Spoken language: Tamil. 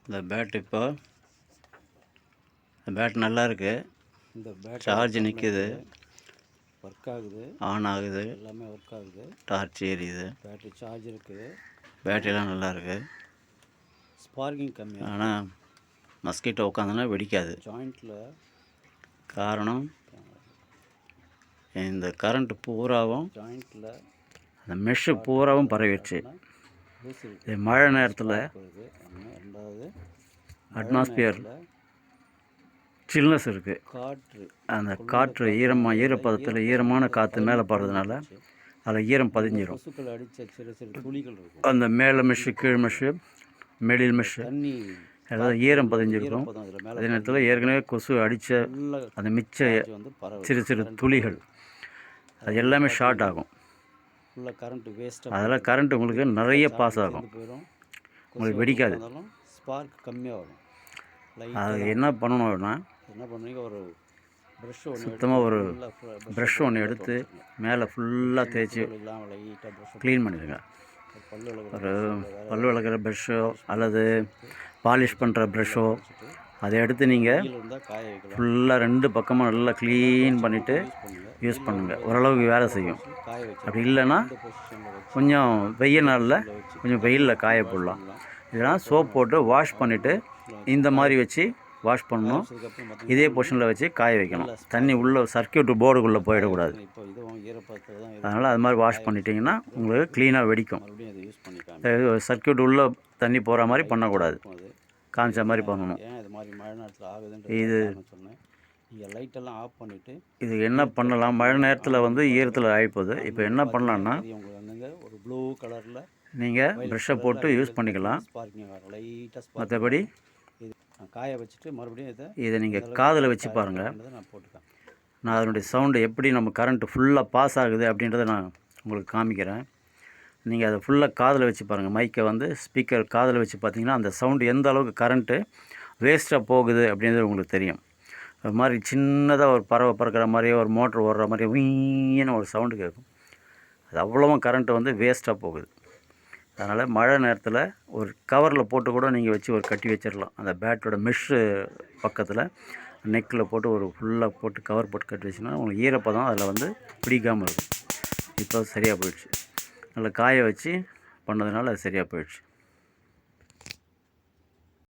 இந்த பேட் இப்போ இந்த பேட் நல்லா இருக்கு. இந்த பேட் சார்ஜ் நிற்குது, ஒர்க் ஆகுது, ஆன் ஆகுது, எல்லாமே ஒர்க் ஆகுது. டார்ச் எரியுது, பேட்டரி சார்ஜ் இருக்குது, பேட்டரியெல்லாம் நல்லா இருக்கு. ஸ்பார்க்கிங் கம்மியாக. ஆனால் மஸ்கிட்டோ உட்காந்துனா வெடிக்காது. ஜாயிண்டில் காரணம் இந்த கரண்ட் பூராவும் ஜாயிண்டில் அந்த மெஷ்ஷு பூராவும் பரவிடுச்சு. இது மழை நேரத்தில் ரெண்டாவது அட்மாஸ்பியர் சில்னஸ் இருக்குது. காற்று அந்த காற்று ஈரப்பதத்தில் ஈரமான காற்று மேலே படுறதுனால அதில் ஈரம் பதிஞ்சிடும். கொசுக்கள் அடித்த சிறு சிறு துளிகள் இருக்கும். அந்த மேலே மெஷ்ஷு கீழ் மெஷ்ஷு மிடில் மெஷ்ஷு தண்ணி ஏதாவது ஈரம் பதிஞ்சிருக்கும். அதே நேரத்தில் ஏற்கனவே கொசு அடித்த அந்த மிச்ச சிறு சிறு துளிகள் அது எல்லாமே ஷார்ட் ஆகும். ஃபுல்லாக கரண்ட் வேஸ்ட்டாக அதெல்லாம் கரண்ட் உங்களுக்கு நிறைய பாஸ் ஆகும், உங்களுக்கு வெடிக்காது. ஸ்பார்க் கம்மியாக வரும். அது என்ன பண்ணணும்னா என்ன பண்ணுறீங்க, ஒரு ப்ரஷ் சுத்தமாக ஒரு ப்ரஷ் ஒன்று எடுத்து மேலே ஃபுல்லாக தேய்ச்சி க்ளீன் பண்ணிடுங்க. ஒரு பல் விளக்குற ப்ரஷ்ஷோ அல்லது பாலிஷ் பண்ணுற ப்ரஷ்ஷோ அதை எடுத்து நீங்கள் ஃபுல்லாக 2 பக்கமாக நல்லா க்ளீன் பண்ணிவிட்டு யூஸ் பண்ணுங்கள். ஓரளவுக்கு வேலை செய்யும். அப்படி இல்லைன்னா கொஞ்சம் வெயில் நாளில் கொஞ்சம் வெயிலில் காய போடலாம். இல்லைனா சோப் போட்டு வாஷ் பண்ணிவிட்டு இந்த மாதிரி வச்சு வாஷ் பண்ணணும். இதே பொசிஷனில் வச்சு காய வைக்கணும். தண்ணி உள்ளே சர்க்கியூட் போர்டுக்குள்ளே போயிடக்கூடாது. அதனால் அது மாதிரி வாஷ் பண்ணிட்டீங்கன்னா உங்களுக்கு க்ளீனாக வெடிக்கும். சர்க்கியூட் உள்ளே தண்ணி போகிற மாதிரி பண்ணக்கூடாது, காமிச்ச மாதிரி பண்ணணும். இது லைட்டெல்லாம் ஆஃப் பண்ணிவிட்டு இது என்ன பண்ணலாம், மழை நேரத்தில் வந்து ஈரத்தில் ஆகிப்போகுது. இப்போ என்ன பண்ணலான்னா ஒரு ப்ளூ கலரில் நீங்கள் ப்ரெஷ்ஷை போட்டு யூஸ் பண்ணிக்கலாம். மற்றபடி காய வச்சுட்டு மறுபடியும் இதை நீங்கள் காதில் வச்சு பாருங்கள். நான் அதனுடைய சவுண்டு எப்படி நம்ம கரண்ட்டு ஃபுல்லாக பாஸ் ஆகுது அப்படின்றத நான் உங்களுக்கு காமிக்கிறேன். நீங்கள் அதை ஃபுல்லாக காதில் வச்சு பாருங்கள். மைக்கை வந்து ஸ்பீக்கர் காதில் வச்சு பார்த்தீங்கன்னா அந்த சவுண்டு எந்த அளவுக்கு கரண்ட்டு வேஸ்ட்டாக போகுது அப்படின்றது உங்களுக்கு தெரியும். அது மாதிரி சின்னதாக ஒரு பறவை பறக்கிற மாதிரியே ஒரு மோட்ரு ஓடுற மாதிரியே வீன்னு ஒரு சவுண்டு கேட்கும். அது அவ்வளோவும் கரண்ட்டு வந்து வேஸ்ட்டாக போகுது. அதனால் மழை நேரத்தில் ஒரு கவரில் போட்டு கூட நீங்கள் வச்சு ஒரு கட்டி வச்சிடலாம். அந்த பேட்டோட மெஷ்ஷு பக்கத்தில் நெக்கில் போட்டு ஒரு ஃபுல்லாக போட்டு கவர் போட்டு கட்டி வச்சிங்கன்னா உங்களுக்கு ஈரப்பதம் அதில் வந்து பிடிக்காமல் இருக்கும். இப்போ சரியாக போயிடுச்சு. நல்லா காய வச்சு பண்ணதுனால அது சரியாக போயிடுச்சு.